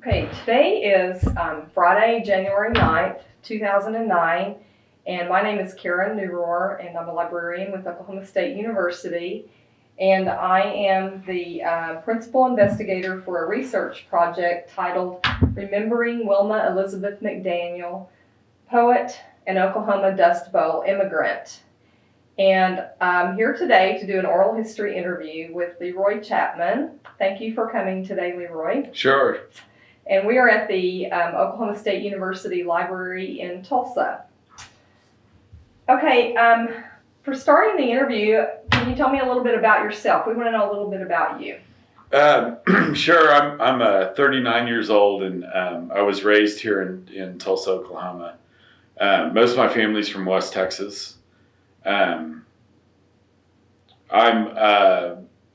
Okay, today is Friday, January 9th, 2009, and my name is Karen Neurohr, and I'm a librarian with Oklahoma State University, and I am the principal investigator for a research project titled Remembering Wilma Elizabeth McDaniel, Poet and Oklahoma Dust Bowl Immigrant. And I'm here today to do an oral history interview with Lee Roy Chapman. Thank you for coming today, Lee Roy. Sure. And we are at the Oklahoma State University Library in Tulsa. Okay, for starting the interview, can you tell me a little bit about yourself? We want to know a little bit about you. Sure. I'm 39 years old, and I was raised here in Tulsa, Oklahoma. Most of my family's from West Texas.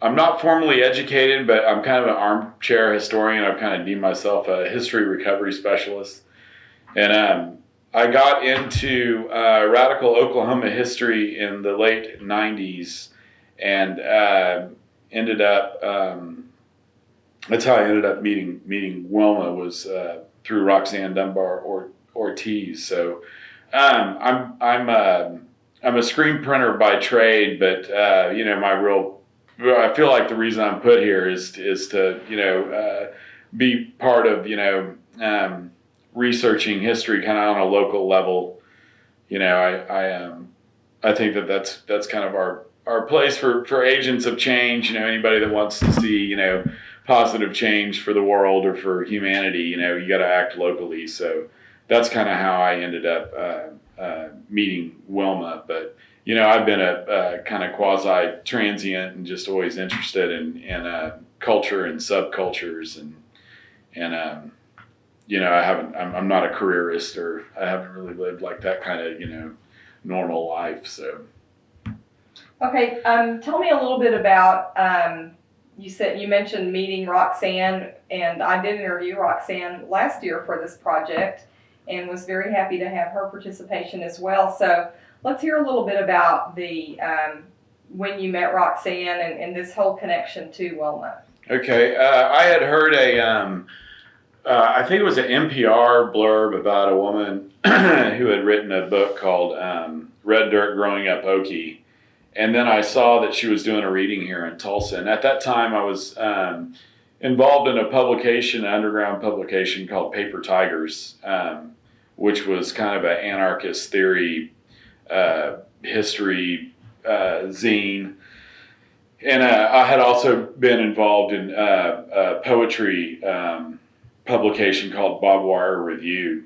I'm not formally educated, but I'm kind of an armchair historian. I've kind of deemed myself a history recovery specialist. And I got into radical Oklahoma history in the late 90s and ended up, that's how I ended up meeting Wilma, was through Roxanne Ortiz. So I'm a screen printer by trade, but I feel like the reason I'm put here is to be part of researching history kind of on a local level. I think that's kind of our place for agents of change. Anybody that wants to see positive change for the world or for humanity, you got to act locally. So that's kind of how I ended up meeting Wilma. But I've been a kind of quasi-transient and just always interested in culture and subcultures, and I'm not a careerist, or I haven't really lived like that kind of normal life. So. Okay, tell me a little bit about. You mentioned meeting Roxanne, and I did interview Roxanne last year for this project, and was very happy to have her participation as well. So. Let's hear a little bit about the when you met Roxanne and this whole connection to Wilma. Okay, I had heard I think it was an NPR blurb about a woman who had written a book called Red Dirt Growing Up Okie. And then I saw that she was doing a reading here in Tulsa. And at that time I was involved in a publication, an underground publication called Paper Tigers, which was kind of an anarchist theory history zine, and I had also been involved in a poetry publication called Barbed Wire Review.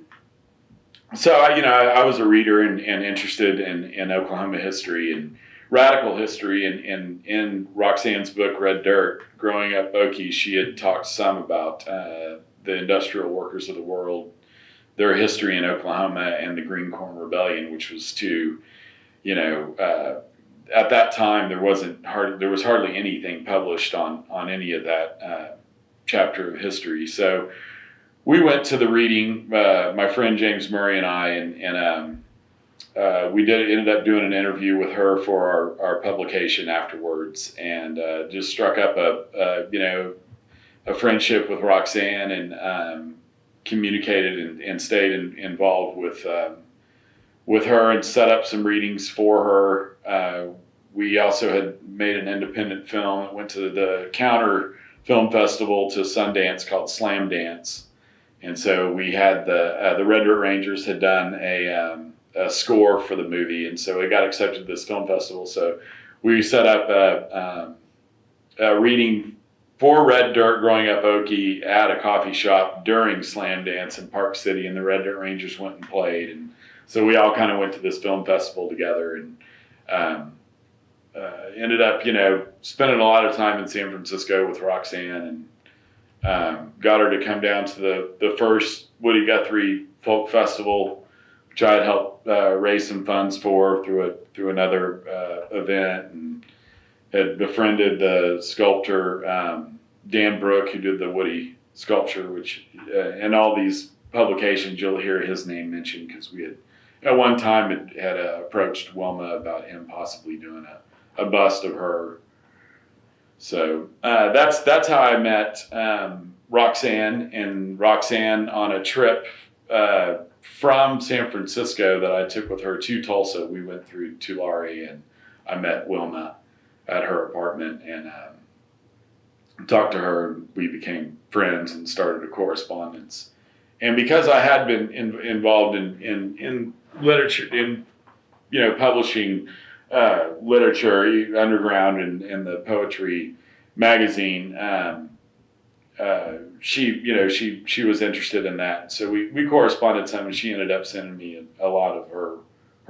So I was a reader and interested in Oklahoma history and radical history, and in Roxanne's book Red Dirt Growing Up Okie, she had talked some about the industrial workers of the world, their history in Oklahoma, and the Green Corn Rebellion, which was at that time there was hardly anything published on any of that chapter of history. So we went to the reading, my friend James Murray and I, and we ended up doing an interview with her for our publication afterwards, and just struck up a friendship with Roxanne, and communicated and stayed involved with her and set up some readings for her. We also had made an independent film. It went to the Counter Film Festival to Sundance called Slam Dance. And so we had the Red Dirt Rangers had done a score for the movie, and so it got accepted to this film festival. So we set up a reading for Red Dirt Growing Up Okie at a coffee shop during Slam Dance in Park City, and the Red Dirt Rangers went and played. And so we all kind of went to this film festival together, and ended up, spending a lot of time in San Francisco with Roxanne, and got her to come down to the first Woody Guthrie Folk Festival, which I had helped raise some funds for through another event, and had befriended the sculptor Dan Brook, who did the Woody sculpture, which in all these publications you'll hear his name mentioned, because we had at one time had approached Wilma about him possibly doing a bust of her. So that's how I met Roxanne, and Roxanne on a trip from San Francisco that I took with her to Tulsa. We went through Tulare, and I met Wilma at her apartment and talked to her, and we became friends and started a correspondence. And because I had been involved in literature, in publishing literature underground in the poetry magazine, she was interested in that. So we corresponded some, and she ended up sending me a lot of her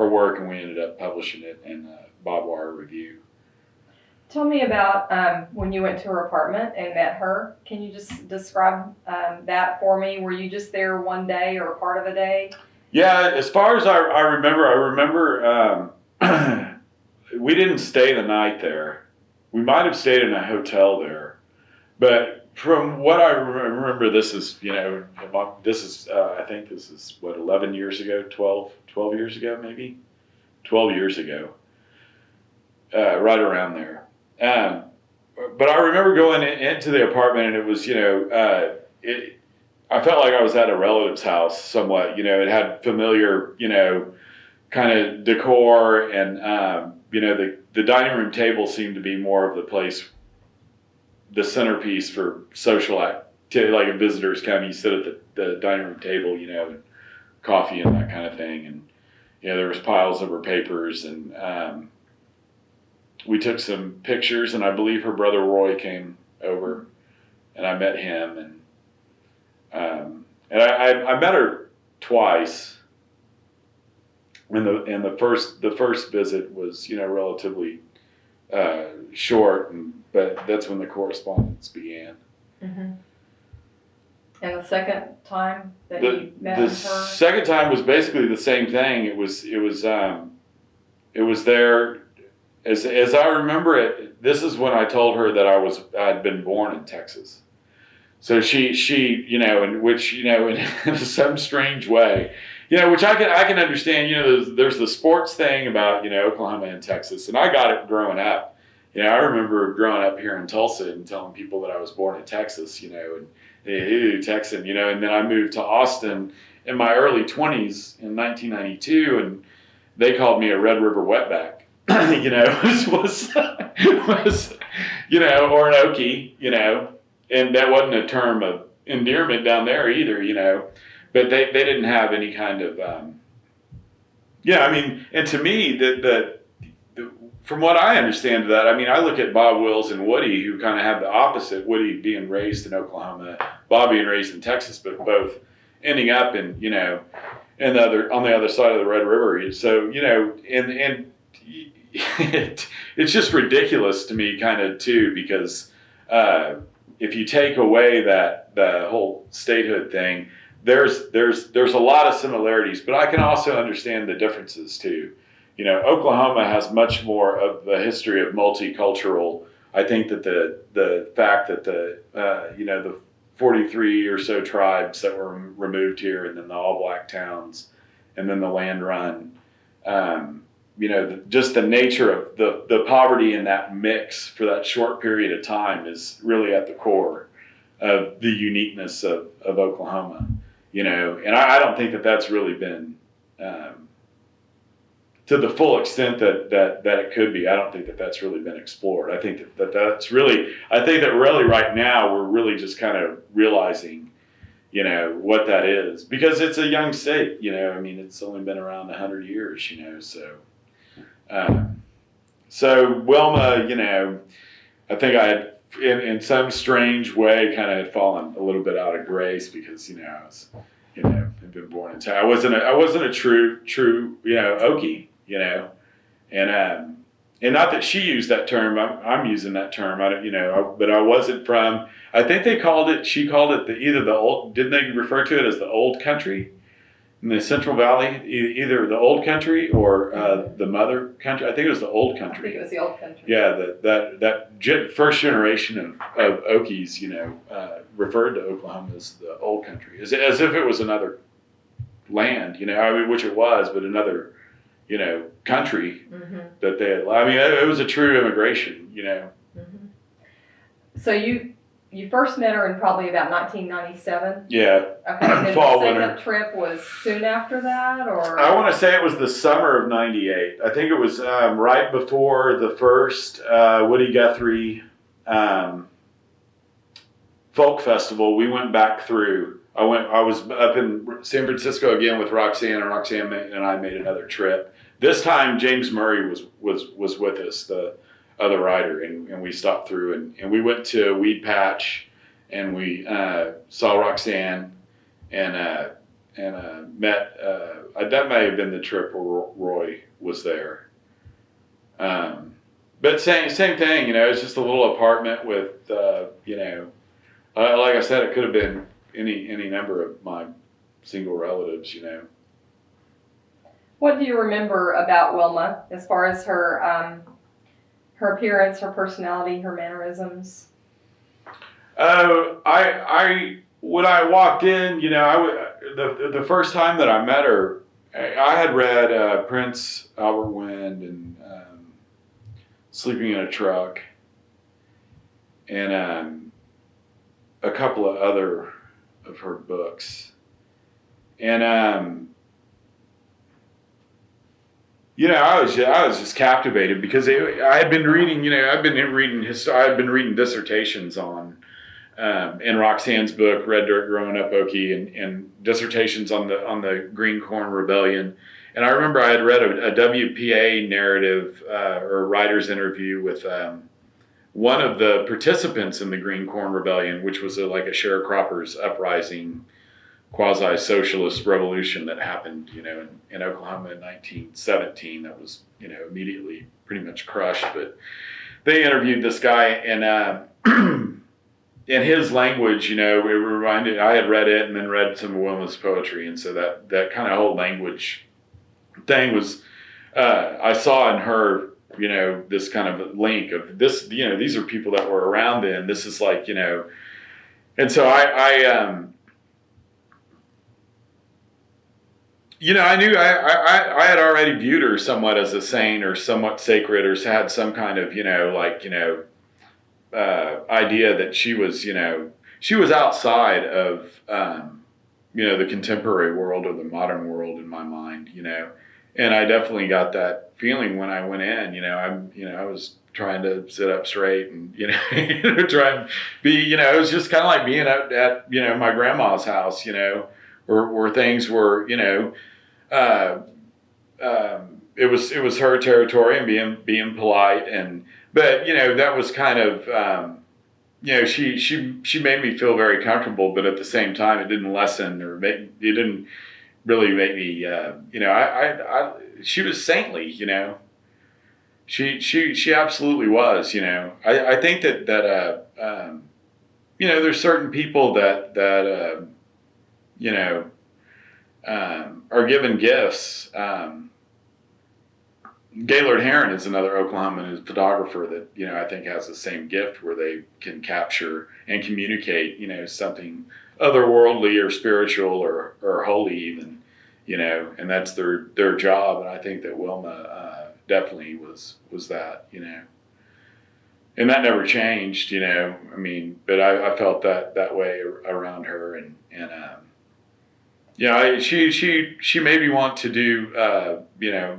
work, and we ended up publishing it in Barbed Wire Review. Tell me about when you went to her apartment and met her. Can you just describe that for me? Were you just there one day or part of a day? Yeah, as far as I remember we didn't stay the night there. We might have stayed in a hotel there, but from what I remember, this is I think this is what, 11 years ago, 12 years ago, maybe 12 years ago, right around there. But I remember going into the apartment, and it was, I felt like I was at a relative's house somewhat. It had familiar, kind of decor, and the dining room table seemed to be more of the place, the centerpiece for social activity. Like if visitors come, you sit at the dining room table, and coffee and that kind of thing, and there was piles of her papers, and we took some pictures, and I believe her brother Roy came over, and I met him, and I met her twice. And the first visit was relatively short, but that's when the correspondence began. Mm-hmm. And the second time that you met her? The second time was basically the same thing. It was there. As I remember it, this is when I told her that I'd been born in Texas. So she in which in some strange way, which I can understand. There's the sports thing about Oklahoma and Texas, and I got it growing up. I remember growing up here in Tulsa and telling people that I was born in Texas, and Texan, and then I moved to Austin in my early 20s in 1992, and they called me a Red River wetback. was or an Okie, and that wasn't a term of endearment down there either, but they didn't have any kind of, and to me, the from what I understand of that, I look at Bob Wills and Woody, who kind of have the opposite, Woody being raised in Oklahoma, Bob being raised in Texas, but both ending up in, on the other side of the Red River. So, and it's just ridiculous to me, kind of too, because if you take away the whole statehood thing, there's a lot of similarities, but I can also understand the differences too. Oklahoma has much more of the history of multicultural. I think that the fact that the 43 or so tribes that were removed here, and then the all black towns, and then the land run. Just the nature of the poverty in that mix for that short period of time is really at the core of the uniqueness of Oklahoma, and I don't think that that's really been to the full extent that it could be. I don't think that that's really been explored. I think that really right now we're really just kind of realizing, what that is, because it's a young state, it's only been around 100 years, so. So Wilma, I think I had, in some strange way, kind of had fallen a little bit out of grace because, I was, had been born in Texas. I wasn't a true, Okie, and not that she used that term. I'm using that term. But I wasn't from. I think she called it either the old. Didn't they refer to it as the old country? In the Central Valley, either the old country or the mother country. I think it was the old country. I think it was the old country. Yeah, that first generation of Okies, referred to Oklahoma as the old country, as if it was another land, which it was, but another, country mm-hmm. that they had. It was a true immigration, Mm-hmm. So you first met her in probably about 1997? Yeah. Okay, and then Fall, the second winter. trip was soon after that, or? I want to say it was the summer of '98. I think it was right before the first Woody Guthrie folk festival. We went back through. I was up in San Francisco again with Roxanne, and Roxanne and I made another trip. This time James Murray was with us, the other writer, and we stopped through and we went to Weed Patch, and we saw Roxanne and met. That may have been the trip where Roy was there. But same thing, it's just a little apartment with, like I said, it could have been any number of my single relatives, What do you remember about Wilma as far as her appearance, her personality, her mannerisms? When I walked in, the first time that I met her, I had read Prince Albert Wind and Sleeping in a Truck, and a couple of other of her books, and I was just captivated because I had been reading, I had been reading dissertations on. In Roxanne's book, Red Dirt Growing Up Okie, and dissertations on the Green Corn Rebellion. And I remember I had read a WPA narrative or writer's interview with one of the participants in the Green Corn Rebellion, which was like a sharecroppers uprising, quasi-socialist revolution that happened, in Oklahoma in 1917. That was, immediately pretty much crushed. But they interviewed this guy, and in his language, it reminded. I had read it and then read some of Wilma's poetry, and so that kind of whole language thing was. I saw in her, this kind of link of this. These are people that were around then. This is like, and so I knew I had already viewed her somewhat as a saint or somewhat sacred, or had some kind of, idea that she was outside of, the contemporary world or the modern world in my mind, and I definitely got that feeling when I went in. I was trying to sit up straight and try and be, it was just kind of like being at my grandma's house, where things were, it was her territory and being polite, but that was kind of she made me feel very comfortable, but at the same time it didn't lessen it didn't really make me she was saintly, she absolutely was. I think that there's certain people that are given gifts. Gaylord Heron is another Oklahoman photographer that, I think has the same gift where they can capture and communicate, something otherworldly or spiritual or holy even, and that's their job. And I think that Wilma definitely was that, and that never changed, but I felt that way around her, and she made me want to do,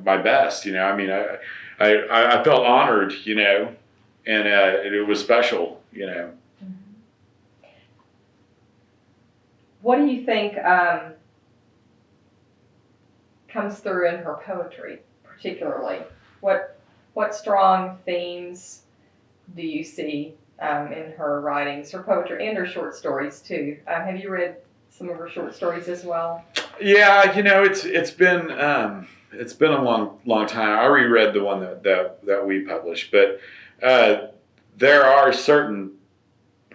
my best. I felt honored, and it was special, What do you think comes through in her poetry, particularly? What strong themes do you see in her writings, her poetry, and her short stories too? Have you read some of her short stories as well? Yeah, it's been a long time. I reread the one that we published, but there are certain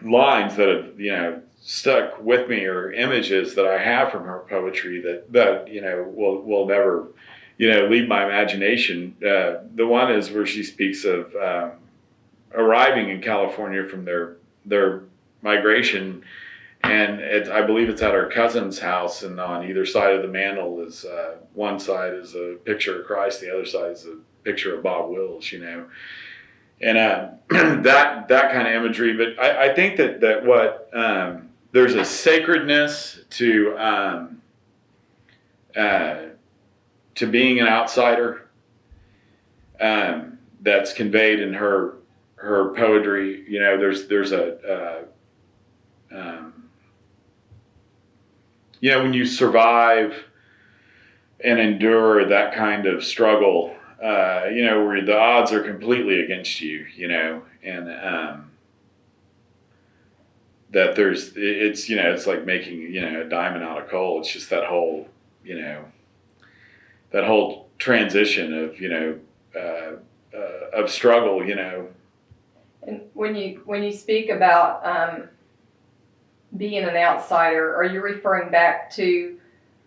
lines that have stuck with me, or images that I have from her poetry that will never leave my imagination. The one is where she speaks of arriving in California from their migration. And I believe it's at her cousin's house, and on either side of the mantle is one side is a picture of Christ, the other side is a picture of Bob Wills, and that kind of imagery. But I think that what there's a sacredness to being an outsider that's conveyed in her poetry. You know, there's a you know, when you survive and endure that kind of struggle, you know, where the odds are completely against you, you know, and that it's, you know, it's like making, you know, a diamond out of coal. It's just that whole, you know, that whole transition of, you know, of struggle, you know. And when you speak about being an outsider, are you referring back to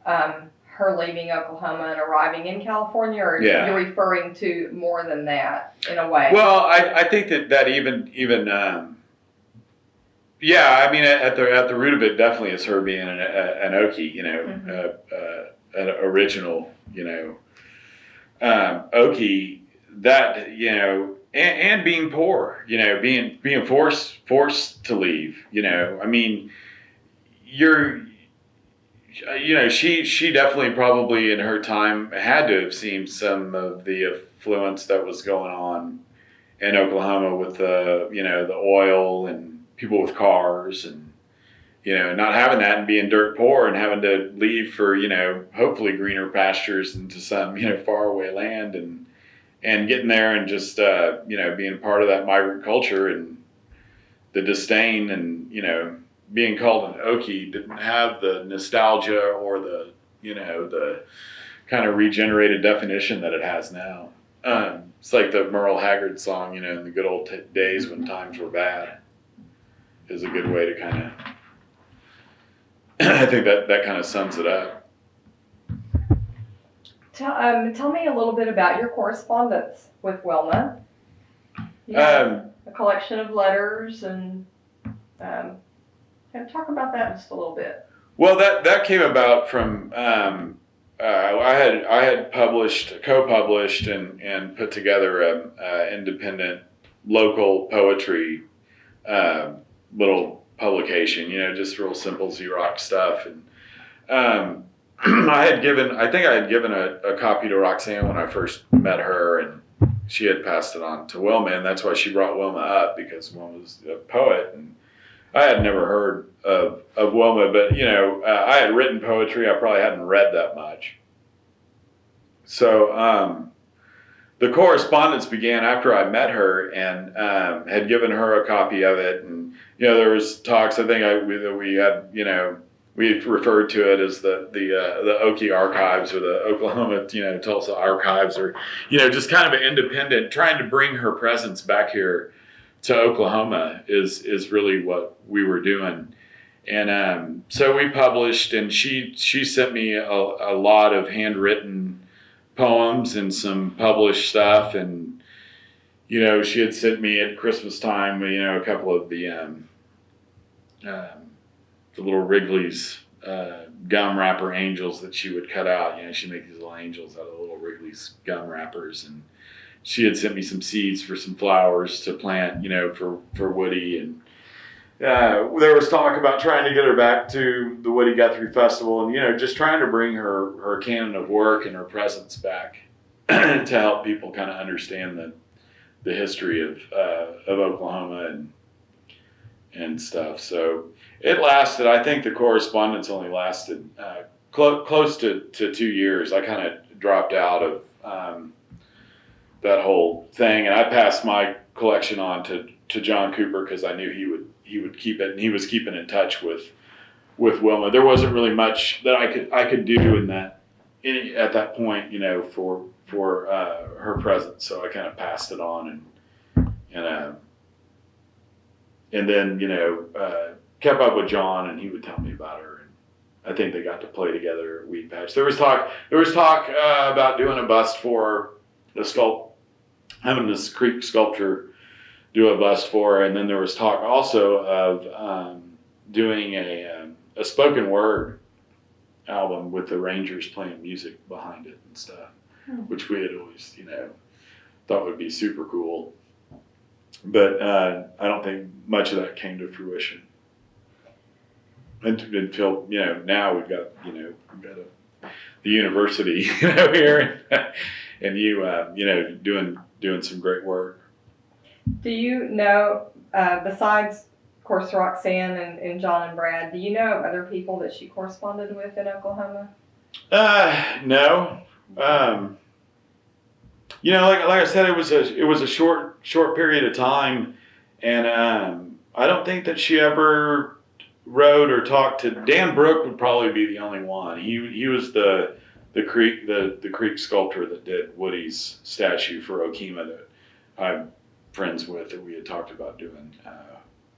her leaving Oklahoma and arriving in California, or Yeah. you're referring to more than that in a way? Well, I think that even yeah, I mean, at the root of it definitely is her being an Okie, you know, an original, you know, Okie, that, you know, and being poor, you know, being forced to leave, you know. I mean, you know, she definitely probably in her time had to have seen some of the affluence that was going on in Oklahoma with the, you know, the oil and people with cars, and, you know, not having that and being dirt poor and having to leave for, you know, hopefully greener pastures into some, you know, faraway land, and getting there and just, you know, being part of that migrant culture, and the disdain, and, you know, being called an Okie didn't have the nostalgia or the, you know, the kind of regenerated definition that it has now. It's like the Merle Haggard song, you know, in the good old days when times were bad, is a good way to kind of, I think that kind of sums it up. Tell me a little bit about your correspondence with Wilma. You have a collection of letters, and talk about that just a little bit. Well, that came about from I had co-published and put together a independent local poetry little publication, you know, just real simple Xerox stuff. And I think I had given a copy to Roxanne when I first met her, and she had passed it on to Wilma, and that's why she brought Wilma up, because Wilma was a poet, and I had never heard of Wilma, but, you know, I had written poetry. I probably hadn't read that much. So the correspondence began after I met her, and had given her a copy of it. And, you know, there was talks, I think we had, you know, we referred to it as the Okie archives, or the Oklahoma, you know, Tulsa archives, or, you know, just kind of an independent, trying to bring her presence back here to Oklahoma is really what we were doing. And so we published, and she sent me a lot of handwritten poems and some published stuff. And, you know, she had sent me at Christmas time, you know, a couple of the little Wrigley's gum wrapper angels that she would cut out. You know, she'd make these little angels out of little Wrigley's gum wrappers. And she had sent me some seeds for some flowers to plant, you know, for Woody. And there was talk about trying to get her back to the Woody Guthrie Festival, and, you know, just trying to bring her canon of work and her presence back to help people kind of understand the history of Oklahoma and stuff. So it lasted, I think the correspondence only lasted close to 2 years. I kind of dropped out of that whole thing, and I passed my collection on to John Cooper, because I knew he would keep it, and he was keeping in touch with Wilma. There wasn't really much that I could do at that point, you know, for her presence. So I kind of passed it on, and then, you know, kept up with John, and he would tell me about her. And I think they got to play together at Weed Patch. There was talk about doing a bust for her, having this Creek sculpture do a bust for her. And then there was talk also of doing a spoken word album with the Rangers playing music behind it and stuff, which we had always, you know, thought would be super cool. But I don't think much of that came to fruition until now we've got the university here, and you doing some great work. Do you know, besides, of course, Roxanne and John and Brad, do you know of other people that she corresponded with in Oklahoma? No. Like I said, it was a short period of time, and I don't think that she ever wrote or talked to Dan Brooke. Would probably be the only one. He was the Creek sculptor that did Woody's statue for Okima that I'm friends with, that we had talked about doing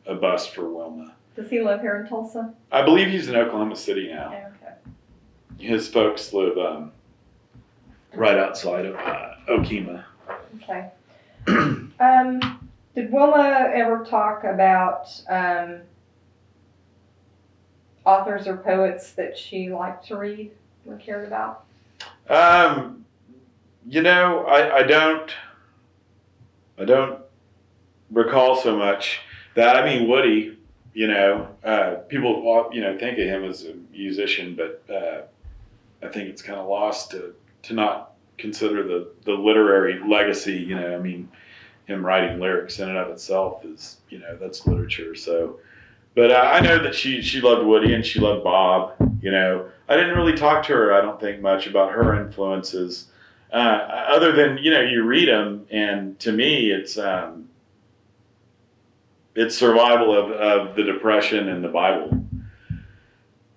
a bust for Wilma. Does he live here in Tulsa? I believe he's in Oklahoma City now. Okay. His folks live right outside of Okima. Okay. Did Wilma ever talk about authors or poets that she liked to read or cared about? I don't recall so much that. I mean, Woody, people think of him as a musician, but I think it's kind of lost to not consider the literary legacy. I mean, him writing lyrics in and of itself is, that's literature. So, but I know that she loved Woody and she loved Bob. I didn't really talk to her, I don't think, much about her influences, other than you read them, and to me it's survival of the Depression and the Bible.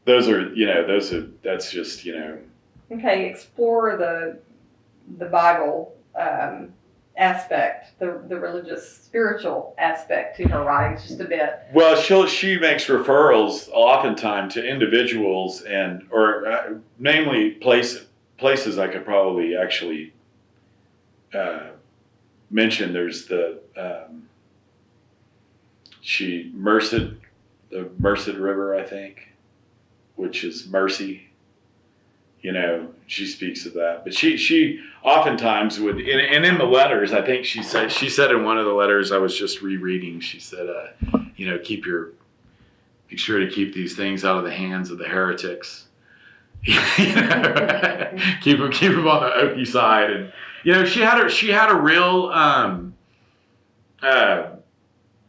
That's just. Okay, explore the Bible aspect, the religious, spiritual aspect to her writings just a bit. Well, she makes referrals oftentimes to individuals or namely places I could probably actually mention. There's the Merced River, I think, which is mercy. She speaks of that, but she oftentimes would, and in the letters, I think she said in one of the letters I was just rereading, she said, be sure to keep these things out of the hands of the heretics. keep them on the Okie side, and she had a real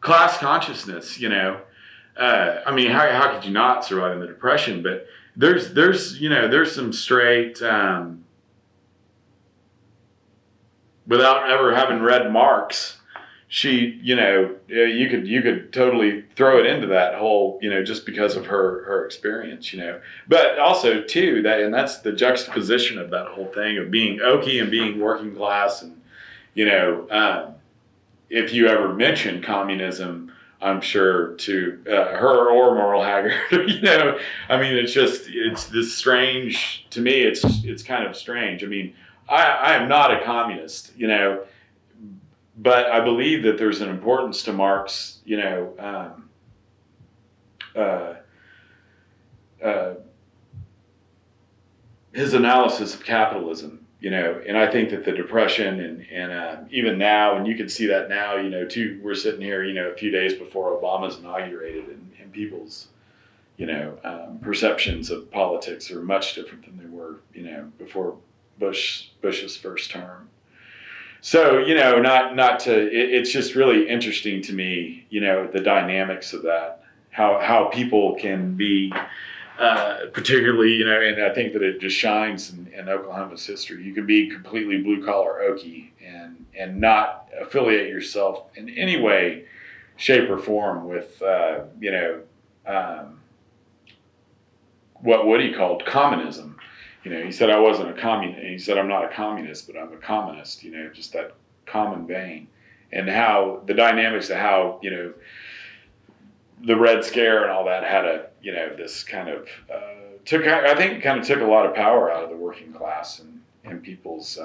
class consciousness. I mean, how could you not survive in the Depression? But there's some straight, without ever having read Marx, you could totally throw it into that whole, just because of her experience, but also too, that's the juxtaposition of that whole thing of being Okie and being working class. And, if you ever mention communism, I'm sure to her or Merle Haggard, I mean, it's this strange, to me, it's kind of strange. I mean, I am not a communist, but I believe that there's an importance to Marx, his analysis of capitalism, and I think that the Depression and even now, and you can see that now, too, we're sitting here, a few days before Obama's inaugurated, and people's, perceptions of politics are much different than they were, before Bush's first term. So, it's just really interesting to me, the dynamics of that, how people can be, particularly, and I think that it just shines in Oklahoma's history. You can be completely blue collar Okie and not affiliate yourself in any way, shape, or form with, what Woody called communism. He said I wasn't a communist. He said I'm not a communist, but I'm a communist. Just that common vein, and how the dynamics of how the Red Scare and all that had a this kind of took a lot of power out of the working class and people's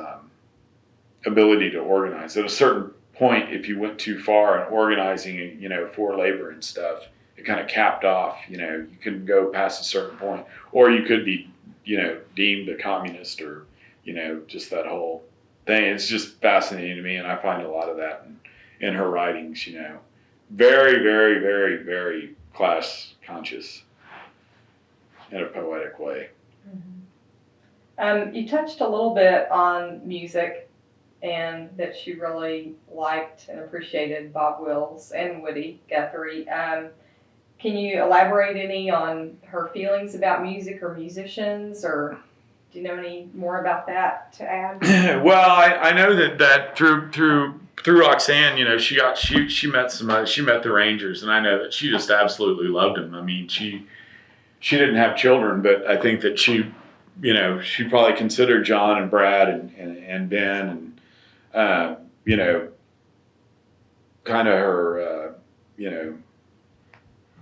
ability to organize. At a certain point, if you went too far in organizing, for labor and stuff, it kind of capped off. You couldn't go past a certain point, or you could be deemed a communist, or just that whole thing. It's just fascinating to me, and I find a lot of that in her writings, you know. Very, very, very, very class conscious in a poetic way. You touched a little bit on music and that she really liked and appreciated Bob Wills and Woody Guthrie. Can you elaborate any on her feelings about music or musicians, or do you know any more about that to add? Well, I know that through Roxanne, you know, she met the Rangers, and I know that she just absolutely loved them. I mean, she didn't have children, but I think that she probably considered John and Brad and Ben and you know, kind of her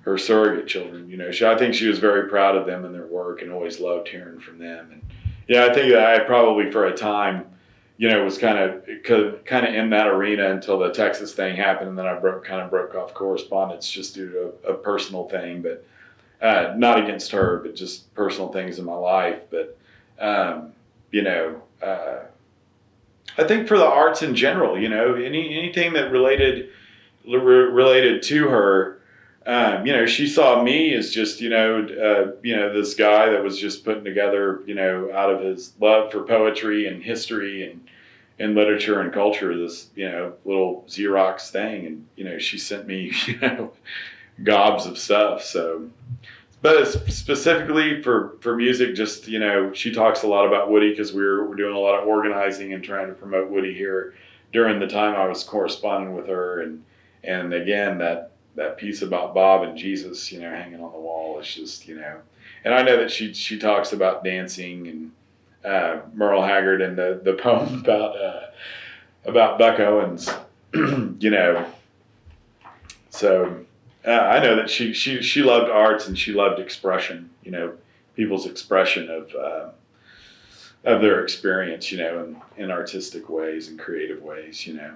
her surrogate children. You know, I think she was very proud of them and their work, and always loved hearing from them. And yeah, I think that I probably for a time, you know, was kind of in that arena until the Texas thing happened, and then I broke off correspondence just due to a personal thing, but not against her, but just personal things in my life. But you know, I think for the arts in general, you know, anything that related to her. You know, she saw me as just, this guy that was just putting together, you know, out of his love for poetry and history and literature and culture, this, you know, little Xerox thing. And, you know, she sent me, you know, gobs of stuff. So, but specifically for music, just, you know, she talks a lot about Woody, because we're doing a lot of organizing and trying to promote Woody here during the time I was corresponding with her. And again, that piece about Bob and Jesus, you know, hanging on the wall is just, you know, and I know that she talks about dancing and Merle Haggard and the poem about Buck Owens, you know. So I know that she loved arts, and she loved expression, you know, people's expression of their experience, you know, in artistic ways and creative ways, you know.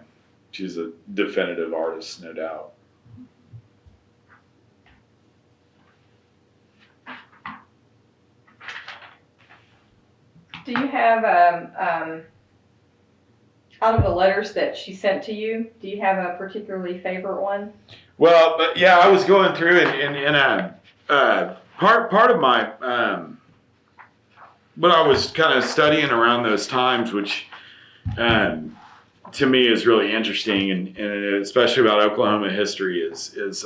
She's a definitive artist, no doubt. Do you have, out of the letters that she sent to you, do you have a particularly favorite one? Well, but yeah, I was going through and part of my what I was kind of studying around those times, which to me is really interesting, and especially about Oklahoma history, is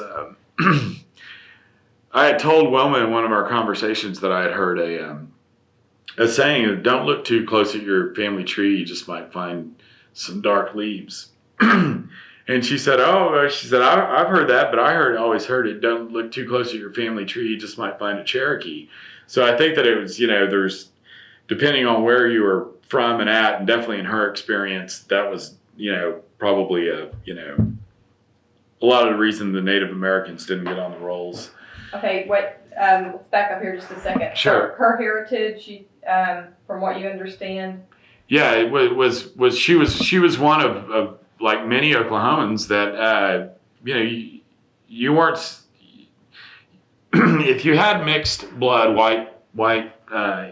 I had told Wilma in one of our conversations that I had heard a saying, "Don't look too close at your family tree; you just might find some dark leaves." And she said, I've heard that, but always heard it. Don't look too close at your family tree; you just might find a Cherokee. So I think that it was, you know, there's, depending on where you were from and at, and definitely in her experience, that was, you know, probably a lot of the reason the Native Americans didn't get on the rolls. Okay, let's back up here just a second. Sure. So her heritage, from what you understand. Yeah, it was she was one of like many Oklahomans that you know, you weren't, if you had mixed blood, white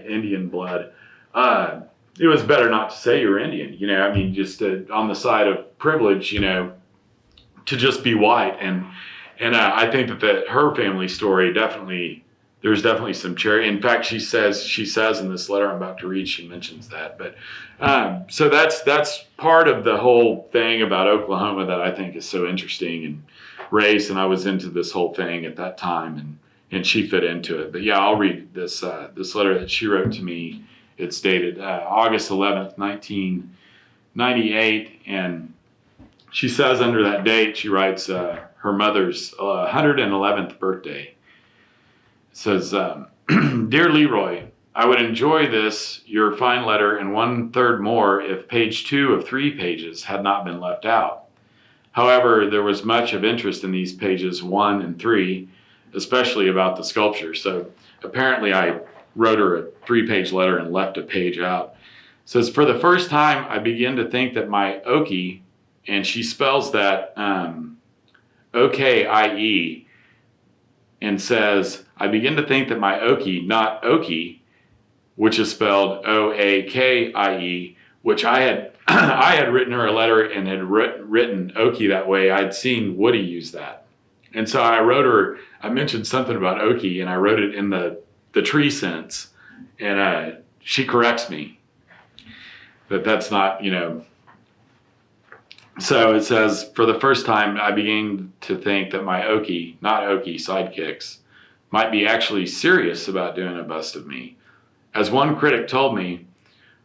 Indian blood, it was better not to say you were Indian. You know, I mean, just on the side of privilege, you know, to just be white. And I think that her family story there's definitely some cherry. In fact, she says in this letter I'm about to read, she mentions that. But so that's part of the whole thing about Oklahoma that I think is so interesting, and race. And I was into this whole thing at that time, and she fit into it. But yeah, I'll read this letter that she wrote to me. It's dated August 11th, 1998, and she says under that date, she writes her mother's 111th birthday. It says, "Dear Leroy, I would enjoy this, your fine letter, and 1/3 more if page 2 of 3 pages had not been left out. However, there was much of interest in these pages 1 and 3, especially about the sculpture." So apparently I wrote her a 3-page letter and left a page out. It says, "For the first time, I begin to think that my Okie," and she spells that O-K-I-E, and says, "I begin to think that my Okie, not Okie, which is spelled O-A-K-I-E, which I I had written her a letter and had written Okie that way. I'd seen Woody use that. And so I wrote her, I mentioned something about Okie, and I wrote it in the tree sense. And she corrects me that that's not, So it says, for the first time, I began to think that my Okie, not Okie sidekicks, might be actually serious about doing a bust of me. As one critic told me,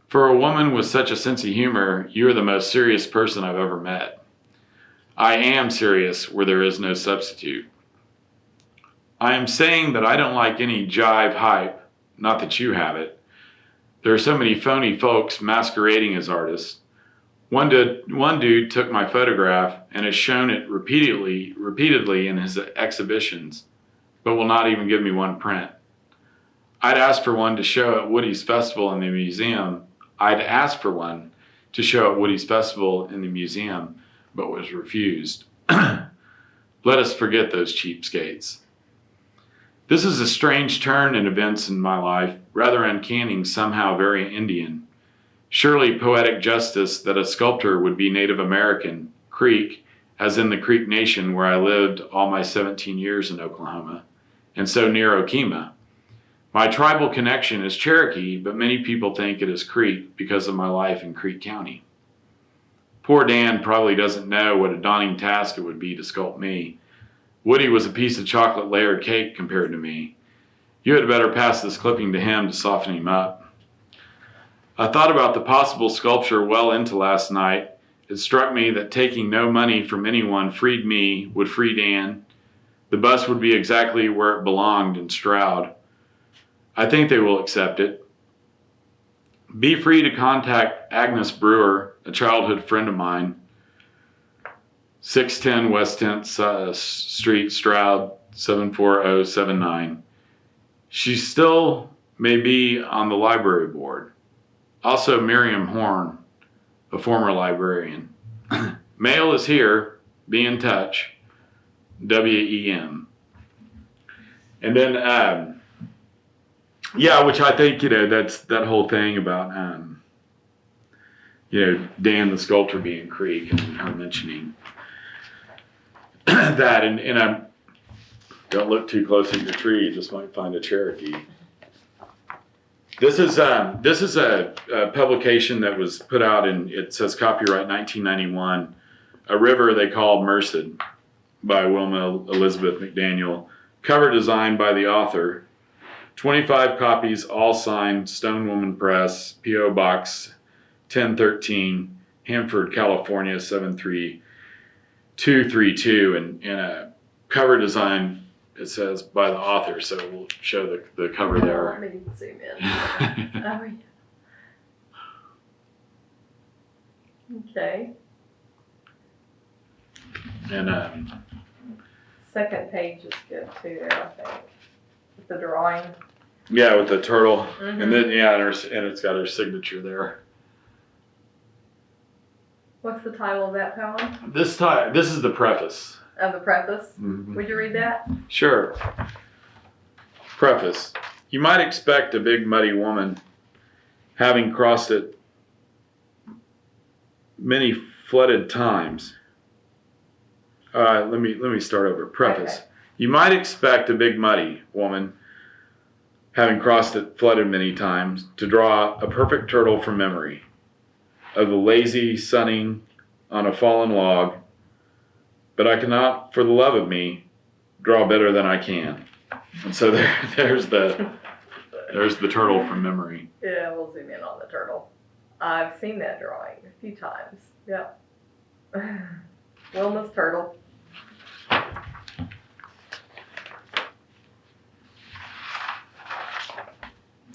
for a woman with such a sense of humor, you are the most serious person I've ever met. I am serious where there is no substitute. I am saying that I don't like any jive hype, not that you have it. There are so many phony folks masquerading as artists. One dude took my photograph and has shown it repeatedly in his exhibitions, but will not even give me one print. I'd asked for one to show at Woody's Festival in the museum. But was refused. Let us forget those cheapskates. This is a strange turn in events in my life, rather uncanny, somehow very Indian. Surely poetic justice that a sculptor would be Native American, Creek, as in the Creek Nation where I lived all my 17 years in Oklahoma, and so near Okemah. My tribal connection is Cherokee, but many people think it is Creek because of my life in Creek County. Poor Dan probably doesn't know what a daunting task it would be to sculpt me. Woody was a piece of chocolate layered cake compared to me. You had better pass this clipping to him to soften him up. I thought about the possible sculpture well into last night. It struck me that taking no money from anyone freed me, would free Dan. The bust would be exactly where it belonged in Stroud. I think they will accept it. Be free to contact Agnes Brewer, a childhood friend of mine, 610 West 10th Street, Stroud, 74079. She still may be on the library board. Also Miriam Horn, a former librarian. Mail is here. Be in touch. WEM. And then, which I think, that's that whole thing about, Dan the sculptor being Creek and her mentioning that. And don't look too close at your tree. You just might find a Cherokee. This is a publication that was put out it says copyright 1991, A River They Called Merced by Wilma Elizabeth McDaniel, cover design by the author, 25 copies, all signed, Stone Woman Press, P.O. Box 1013, Hanford, California 73232, and a cover design, it says, by the author, so we'll show the cover there. Let me zoom in. Oh, yeah. Okay. And second page is good too there, I think. With the drawing. yeah, with the turtle. Mm-hmm. And then and it's got her signature there. What's the title of that poem? This is the preface. Of the preface? Mm-hmm. Would you read that? Sure. Preface. You might expect a big muddy woman, having crossed it many flooded times. Let me start over. Preface. Okay. You might expect a big muddy woman, having crossed it flooded many times, to draw a perfect turtle from memory of the lazy sunning on a fallen log, but I cannot, for the love of me, draw better than I can. And so there's the turtle from memory. Yeah, we'll zoom in on the turtle. I've seen that drawing a few times. Yep. Wilma's turtle.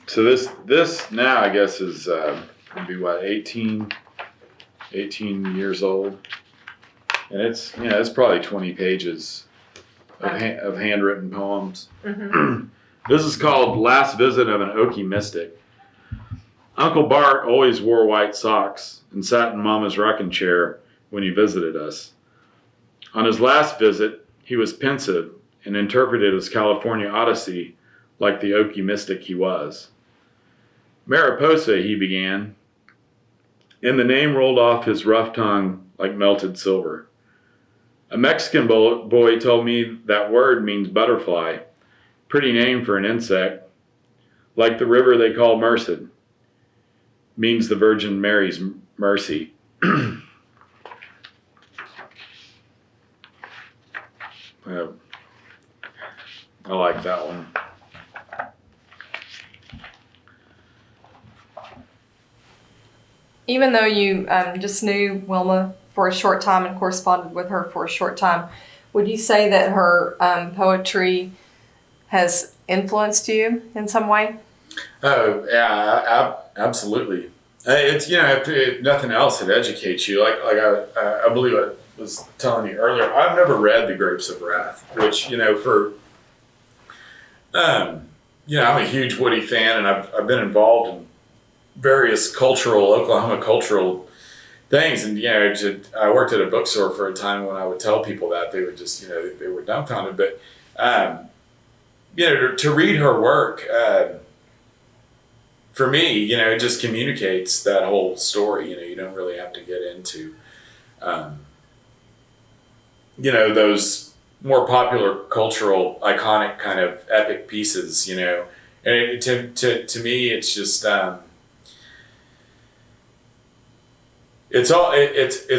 So this now I guess is would be what, 18 years old, and it's probably 20 pages of handwritten poems. Mm-hmm. This is called Last Visit of an Okie Mystic. Uncle Bart always wore white socks and sat in Mama's rocking chair when he visited us. On his last visit, he was pensive and interpreted his California Odyssey like the Okie mystic he was. Mariposa, he began. and the name rolled off his rough tongue like melted silver. A Mexican boy told me that word means butterfly. Pretty name for an insect. Like the river they call Merced. Means the Virgin Mary's mercy. I like that one. Even though you just knew Wilma for a short time and corresponded with her for a short time, would you say that her poetry has influenced you in some way? Oh yeah, absolutely. It's if nothing else, it educates you. Like I believe I was telling you earlier. I've never read The Grapes of Wrath, which I'm a huge Woody fan, and I've been involved in various Oklahoma cultural things. And I worked at a bookstore for a time. When I would tell people that, they would just they were dumbfounded. But to read her work. For me, it just communicates that whole story. You don't really have to get into, those more popular, cultural, iconic kind of epic pieces. And to me, it's just it's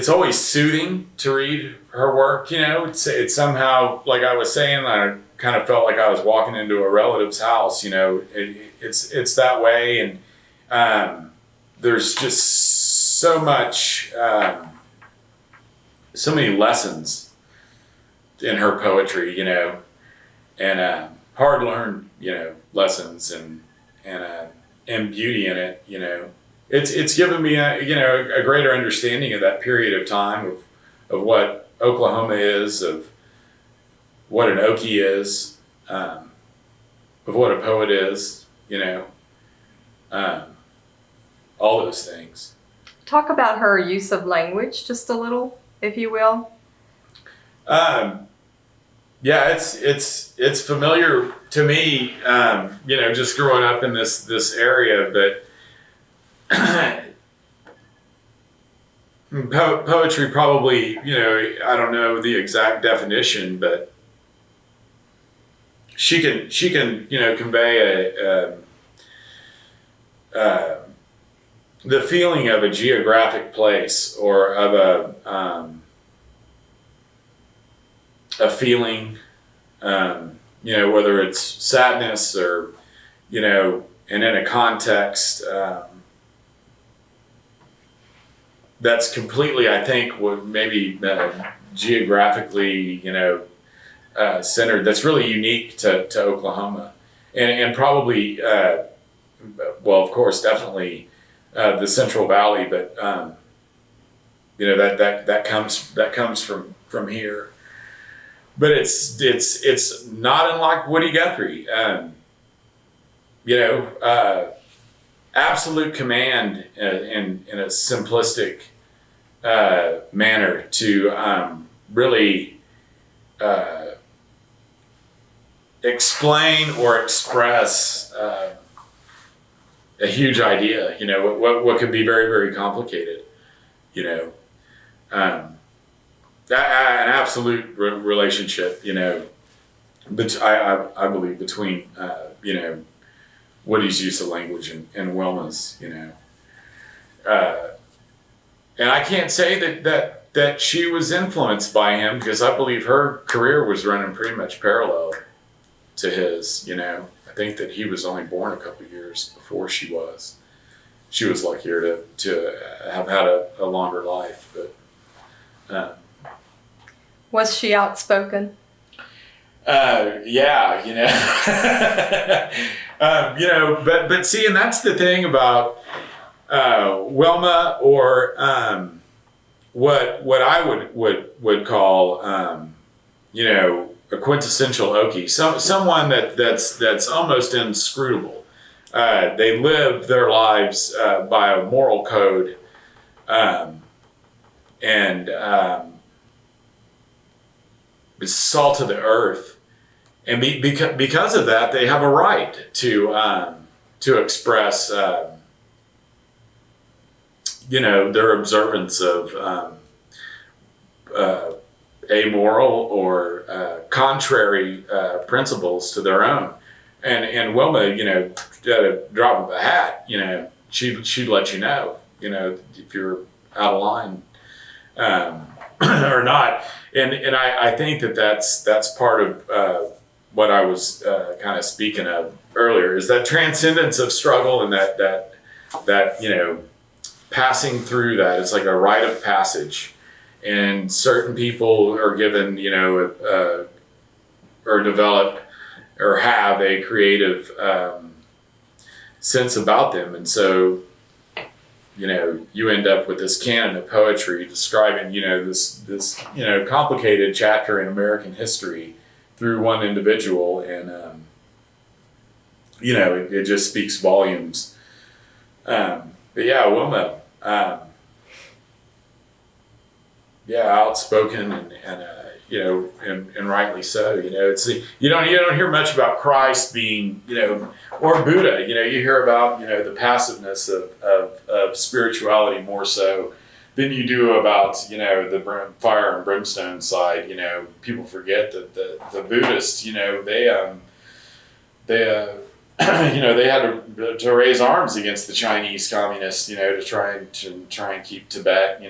always soothing to read her work. It's somehow, like I was saying, I kind of felt like I was walking into a relative's house. It's that way, and there's just so much, so many lessons in her poetry, and hard-learned, lessons and beauty in it. It's given me a greater understanding of that period of time of what Oklahoma is, of what an Okie is, of what a poet is, all those things. Talk about her use of language just a little, if you will. Yeah, it's familiar to me, just growing up in this area, but poetry probably, I don't know the exact definition, but she can convey the feeling of a geographic place, or of a feeling, whether it's sadness or, and in a context that's completely, I think, maybe geographically, centered. That's really unique to Oklahoma, and probably, well, of course, definitely the Central Valley, but that comes from here. But it's not unlike Woody Guthrie. Absolute command in a simplistic manner to really explain or express a huge idea. What could be very, very complicated. An absolute relationship, but I believe between Woody's use of language and Wilma's, and I can't say that she was influenced by him, because I believe her career was running pretty much parallel to his. I think that he was only born a couple of years before she was. She was luckier to have had a longer life, but. Was she outspoken? Yeah, but see, and that's the thing about Wilma, or what I would call a quintessential Okie, someone that's almost inscrutable. They live their lives by a moral code, and is salt of the earth, and because of that, they have a right to express their observance of amoral or contrary principles to their own. And Wilma, at a drop of a hat, she'd let you know, if you're out of line or not. And I think that's part of what I was kind of speaking of earlier, is that transcendence of struggle, and that passing through that. It's like a rite of passage. And certain people are given, or develop or have a creative sense about them. And so, you end up with this canon of poetry describing, this complicated chapter in American history through one individual. And, it just speaks volumes. But yeah, Wilma, outspoken and rightly so. It's you don't hear much about Christ being, or Buddha. You hear about the passiveness of spirituality more so than you do about the fire and brimstone side. People forget that the Buddhists, they had to raise arms against the Chinese communists, to try and keep Tibet,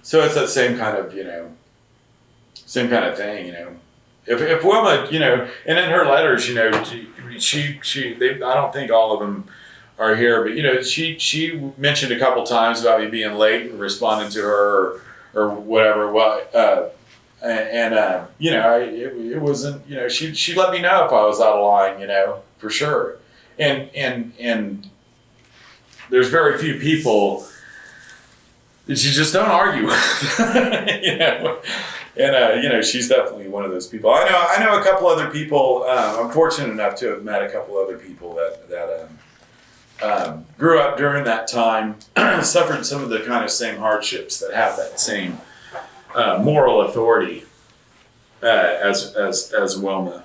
so it's that same kind of thing, If Wilma, and in her letters, I don't think all of them are here, but she mentioned a couple times about me being late and responding to her or whatever. It wasn't, she let me know if I was out of line, for sure. And there's very few people that you just don't argue with, And she's definitely one of those people. I know a couple other people. I'm fortunate enough to have met a couple other people that grew up during that time, suffered some of the kind of same hardships, that have that same moral authority as Wilma.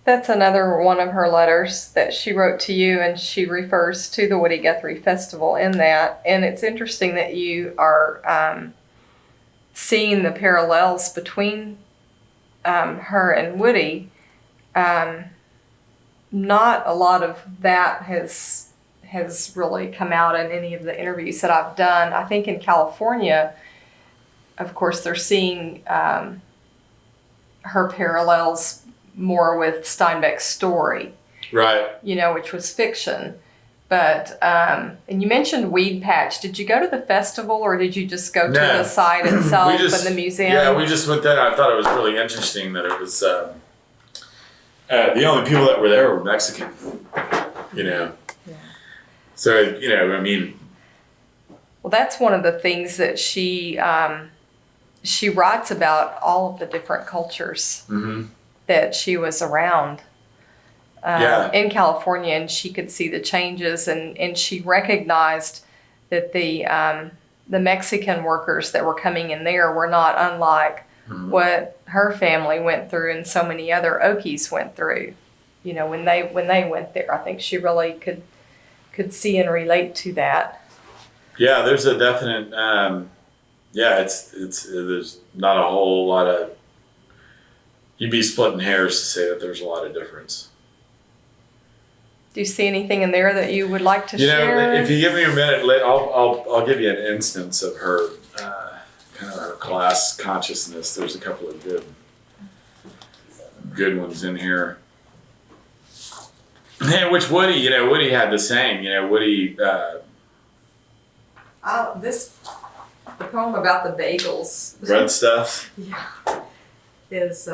That's another one of her letters that she wrote to you, and she refers to the Woody Guthrie Festival in that. And it's interesting that you are seeing the parallels between her and Woody. Not a lot of that has really come out in any of the interviews that I've done. I think in California, of course, they're seeing her parallels more with Steinbeck's story, right? Which was fiction. But and you mentioned Weed Patch. Did you go to the festival, or did you just go to the site itself and the museum? Yeah, we just went there. I thought it was really interesting that it was the only people that were there were Mexican. Yeah. So I mean. Well, that's one of the things that she writes about, all of the different cultures. Mm-hmm. That she was around in California, and she could see the changes, and she recognized that the Mexican workers that were coming in there were not unlike what her family went through and so many other Okies went through. When they went there, I think she really could see and relate to that. Yeah, there's a definite. There's not a whole lot of. You'd be splitting hairs to say that there's a lot of difference. Do you see anything in there that you would like to share? If you give me a minute, I'll give you an instance of her kind of her class consciousness. There's a couple of good ones in here. And which Woody had the same. Woody. The poem about the bagels. Red stuff. Yeah. Is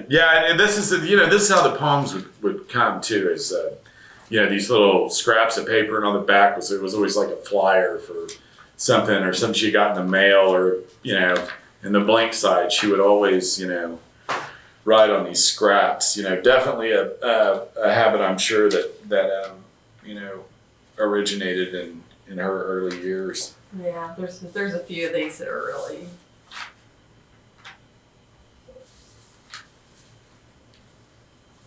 yeah, and this is this is how the poems would come too. Is these little scraps of paper, and on the back was always like a flyer for something or something she got in the mail, or in the blank side she would always write on these scraps. Definitely a habit, I'm sure, that originated in her early years. Yeah, there's a few of these that are really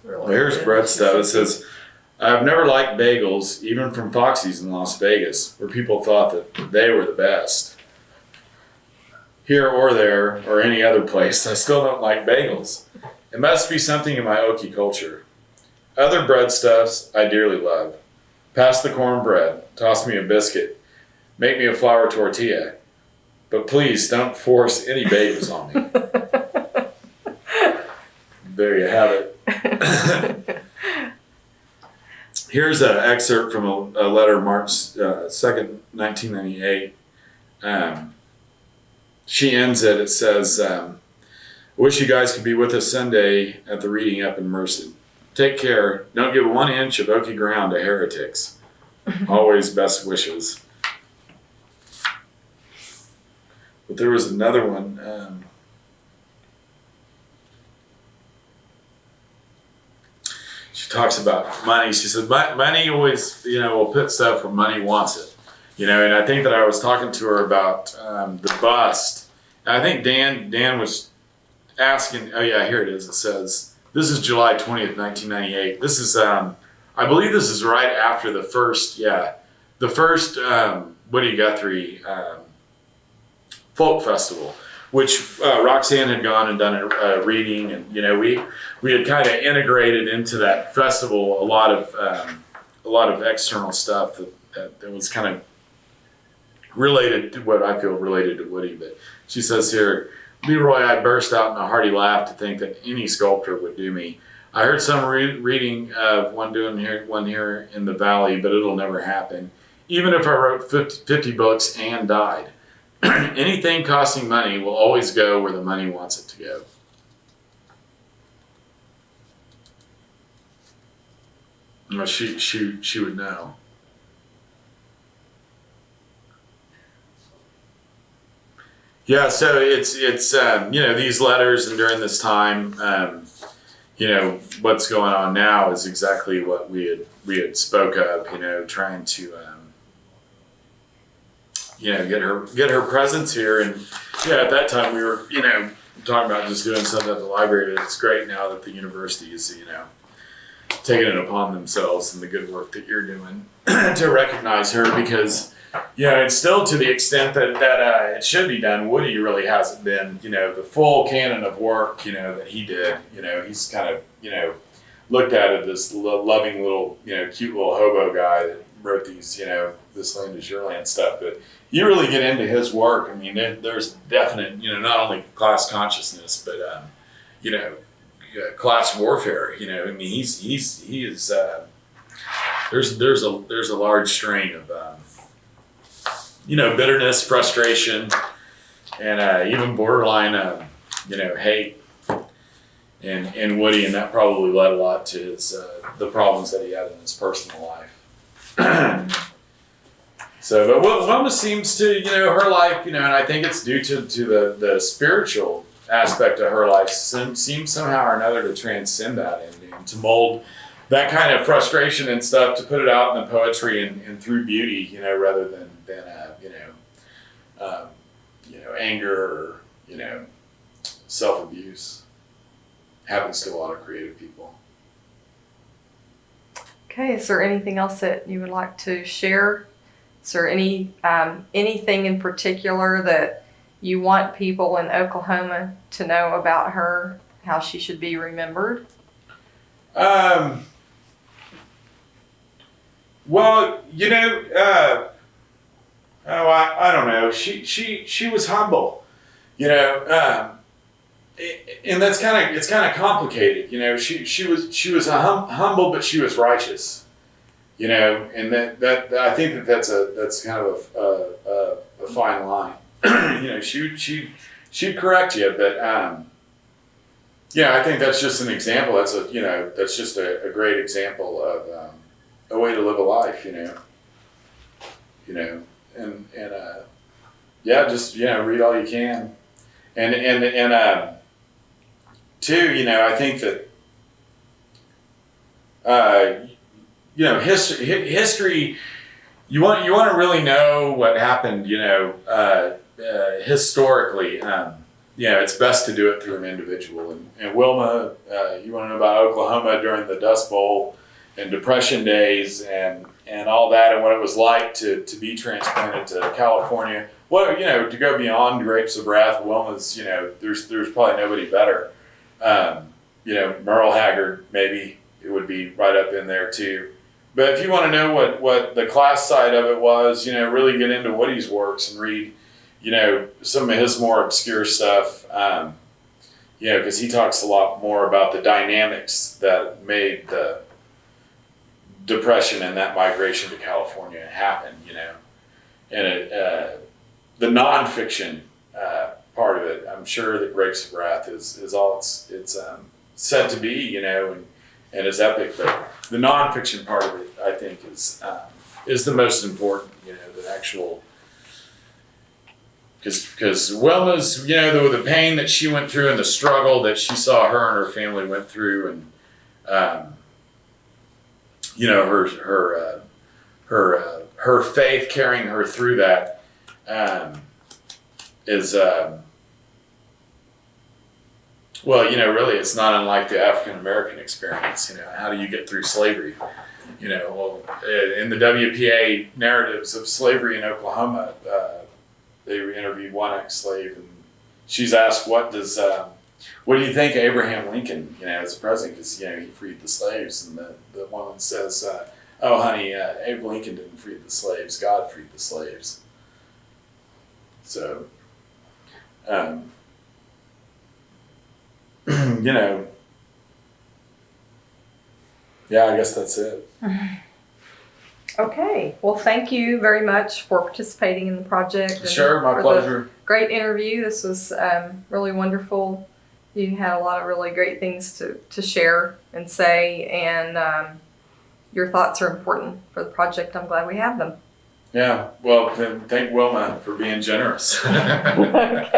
Well, here's bread stuff. It says, I've never liked bagels, even from Foxy's in Las Vegas, where people thought that they were the best. Here or there, or any other place, I still don't like bagels. It must be something in my Okie culture. Other breadstuffs I dearly love. Pass the cornbread, toss me a biscuit, make me a flour tortilla, but please don't force any bagels on me. There you have it. Here's an excerpt from a letter March 2nd, 1998. She ends it. It says, I wish you guys could be with us Sunday at the reading up in Merced. Take care. Don't give 1 inch of Okie ground to heretics. Always best wishes. But there was another one. She talks about money. She said, money always, will put stuff where money wants it. And I think that I was talking to her about the bust. And I think Dan was asking, oh yeah, here it is. It says, this is July 20th, 1998. This is, I believe this is right after the first Woody Guthrie folk festival, which Roxanne had gone and done a reading, and we had kind of integrated into that festival a lot of external stuff that was kind of related to what I feel related to Woody. But she says here, Lee Roy, I burst out in a hearty laugh to think that any sculptor would do me. I heard some reading of one here in the valley, but it'll never happen. Even if I wrote 50 books and died. Anything costing money will always go where the money wants it to go. Well, she would know. Yeah, so it's these letters, and during this time, what's going on now is exactly what we had spoke of, trying to get her presence here. And at that time we were talking about just doing something at the library. It's great now that the university is taking it upon themselves and the good work that you're doing to recognize her, because it's still to the extent that it should be done. Woody really hasn't been, the full canon of work, that he did. He's kind of, looked at as this loving little, cute little hobo guy that wrote these, This Land Is Your Land stuff. But you really get into his work. I mean, there's definite, not only class consciousness, but, class warfare. I mean, he is. There's a large strain of. Bitterness, frustration, and even borderline, hate in Woody, and that probably led a lot to his the problems that he had in his personal life. So, but Wilma seems to, her life, and I think it's due to the spiritual aspect of her life, seems somehow or another to transcend that and to mold that kind of frustration and stuff, to put it out in the poetry and through beauty, rather than anger or self-abuse. Happens to a lot of creative people. Okay, is there anything else that you would like to share? Is there anything in particular that you want people in Oklahoma to know about her, how she should be remembered? Well, I don't know. She was humble, and that's it's kind of complicated. She was humble, but she was righteous. And that I think that's kind of a fine line. She'd correct you, but I think that's just an example. That's just a great example of a way to live a life. Just read all you can, and two, I think that history. You want to really know what happened, historically. it's best to do it through an individual. And Wilma, you want to know about Oklahoma during the Dust Bowl and Depression days and all that, and what it was like to be transplanted to California. Well, to go beyond Grapes of Wrath, Wilma's, there's probably nobody better. Merle, Haggard, maybe it would be right up in there too. But if you want to know what the class side of it was, really get into Woody's works and read, some of his more obscure stuff, because he talks a lot more about the dynamics that made the Depression and that migration to California happen, and the nonfiction part of it, I'm sure that Grapes of Wrath is all it's said to be, and is epic, but the nonfiction part of it, I think, is the most important, the actual, because Wilma's, the pain that she went through and the struggle that she saw her and her family went through, and her faith carrying her through that is really it's not unlike the African American experience. How do you get through slavery? In the WPA narratives of slavery in Oklahoma, they interviewed one ex-slave, and she's asked, what do you think of Abraham Lincoln, as a president? Because, he freed the slaves. And the woman says, oh, honey, Abe Lincoln didn't free the slaves. God freed the slaves. So, yeah, I guess that's it. Okay. Well, thank you very much for participating in the project. And Sure, my for pleasure. the great interview. This was really wonderful. You had a lot of really great things to share and say, and your thoughts are important for the project. I'm glad we have them. Yeah, well, then thank Wilma for being generous. Okay.